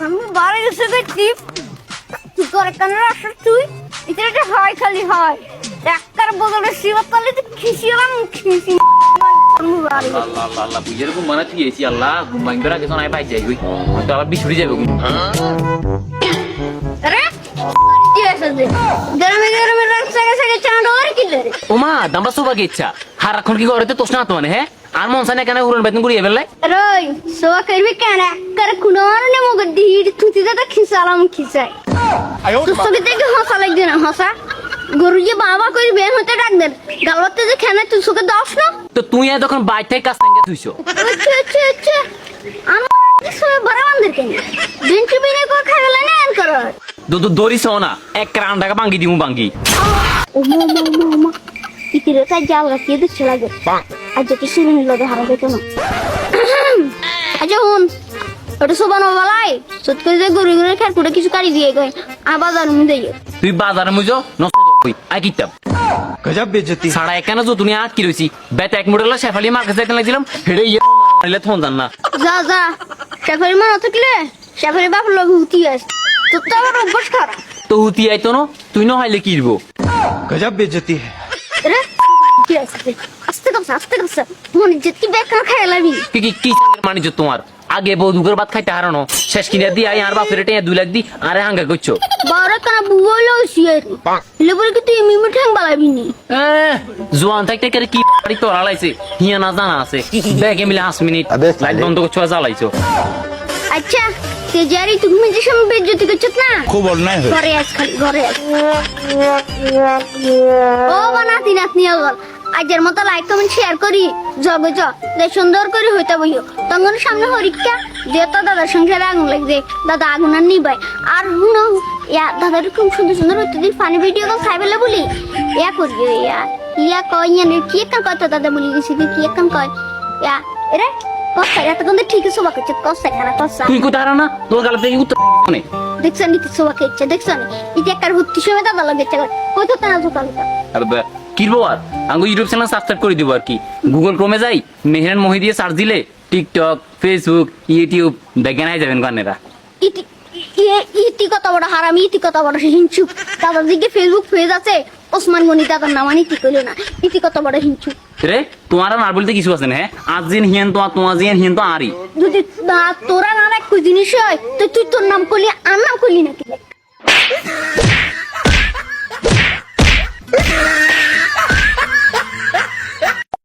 আমি বাড়ি এসে দেখছি তুই করে কেন আসছ তুই এটা হয় খালি হয় একটার বদলে শিবতলিতে খিসিলাম খিসি আল্লাহ আল্লাহ আল্লাহ বুঝের ঘুম বানা তুই এসি আল্লাহ ঘুম ভাঙবে আগে শোনায় পাই যাই ওই তো আবার বিছুড়ি যাবে আরে কি আছে যে গরমে গরমে রাত সাগে সাগে চাঁদ আর কি রে ওমা দাম্বা সোবাকে ইচ্ছা হার এখন কি করে তোস না তো মানে হ্যাঁ আর মন সানে কেন উড়ন বেতন করি এবেলে রই সোয়া করবি কেন একটার খুনোর নে মগ দিড তুতিতে তো খিসালাম খিসাই তোর থেকে হসা লাগবে না হসা গরু যে বাবা কই বের হতে ডাক দেন গালতে যে খানা তুই সুকে দাস না তো তুই তখন বাইর থেকে কাজ থেকে তুইছো আচ্ছা আমার সবাই বড় বান্ধব কেন দিনটি বিনে কো খাইলে না এন কর দড়ি সোনা এক রান টাকা ভাঙ্গি দিমু ভাঙ্গি ওমা ইতিরে তাই জাল রাখিয়ে দিচ্ছে লাগে আজ কি শুনে নিল হারা যেত না আচ্ছা হুন ওটা সোবানো বলাই সত করে যে গরু গরু খের কুড়ে কিছু কাটি দিয়ে গয় আর বাজার মধ্যে দিয়ে তুই বাজারে মুজো নষ্ট কই আই কিতাব गजब बेइज्जती সাড়া একানা যো তুমি আট কি রইছি বেত এক মডেল শেফালি মার কাছে লাগছিলাম হেডে ইয়ে আইলে থন জান না যা শেফারি মা থাকলে শেফারি বাপ লোক হুতি আস তো তো আমার অভ্যাস খারাপ তো হুতি আইতো না তুই ন হাইলে কি দিব गजब बेइज्जती है রে কি আছে আস্তে কর মনে যেতি বেকার খাইলাবি কি কি কি মানিজ তোমার আগে বউ দুগের ভাত খাইতে হারানো শেষ কিনে দি আই আর বাপের টেয়া 2 লাখ দি আরে হাঙ্গা করছো বারে কানা বুবলো সিয়ার লেবর কি তুই মিমি ঠ্যাং বালাবি নি জোয়ান থাকতে করে কি বাড়ি তো আলাইছে হিয়া না জানা আছে ব্যাগে মিলে 5 মিনিট লাইট বন্ধ করছো জ্বালাইছো আচ্ছা তে জারি তুমি যে সব বেজ্জতি করছত না खूब अन्याय है ঘরে আস খালি ঘরে আস ও বানাতি নাতনি আগল আজের মতো লাইক কমেন্ট শেয়ার করি জগে জ দে সুন্দর করে হইতা বইও তখন সামনে হরিকা যে তো দাদার সংসারে আগুন লাগছে দাদা আগুন আর নিবাই আর হুনো ইয়া দাদার খুব সুন্দর সুন্দর হইতে দিন ফানি ভিডিও কল খাইবেলে বলি ইয়া করিও ইয়া কই ইয়ানে কি কাম কথা দাদা বলি গেছি কি কাম কয় ইয়া এরে কষ্ট এত কিন্তু ঠিক আছে বাকি কষ্ট খানা কষ্ট তুই কো তারা না তোর গাল থেকে উত্তর কোনে দেখছেন নি কিছু বাকি ইচ্ছা দেখছেন ইতি একার হুত্তি সময় দাদা লাগে চাকর কই তো তানা ঝোকাল আরে কি বল আর আঙ্গু ইউটিউব চ্যানেল সাবস্ক্রাইব করে দিব আর কি গুগল ক্রোমে যাই মেহরান মহি দিয়ে সার্চ দিলে টিকটক ফেসবুক ইউটিউব দেখেন আই যাবেন কানেরা ইতি ইতি কত বড় হারামি ইতি কত বড় হিংসু দাদার দিকে ফেসবুক পেজ আছে ওসমান গনি দাদার নাম আনি কি কইলো না ইতি কত বড় হিংসু রে তোমার আর বলতে কিছু আছে না হ্যাঁ আজ দিন হিয়ান তোমার জিয়ান হিয়ান তো আরই যদি তোরা না এক জিনিস হয় তো তুই তোর নাম করলি আর নাম করলি নাকি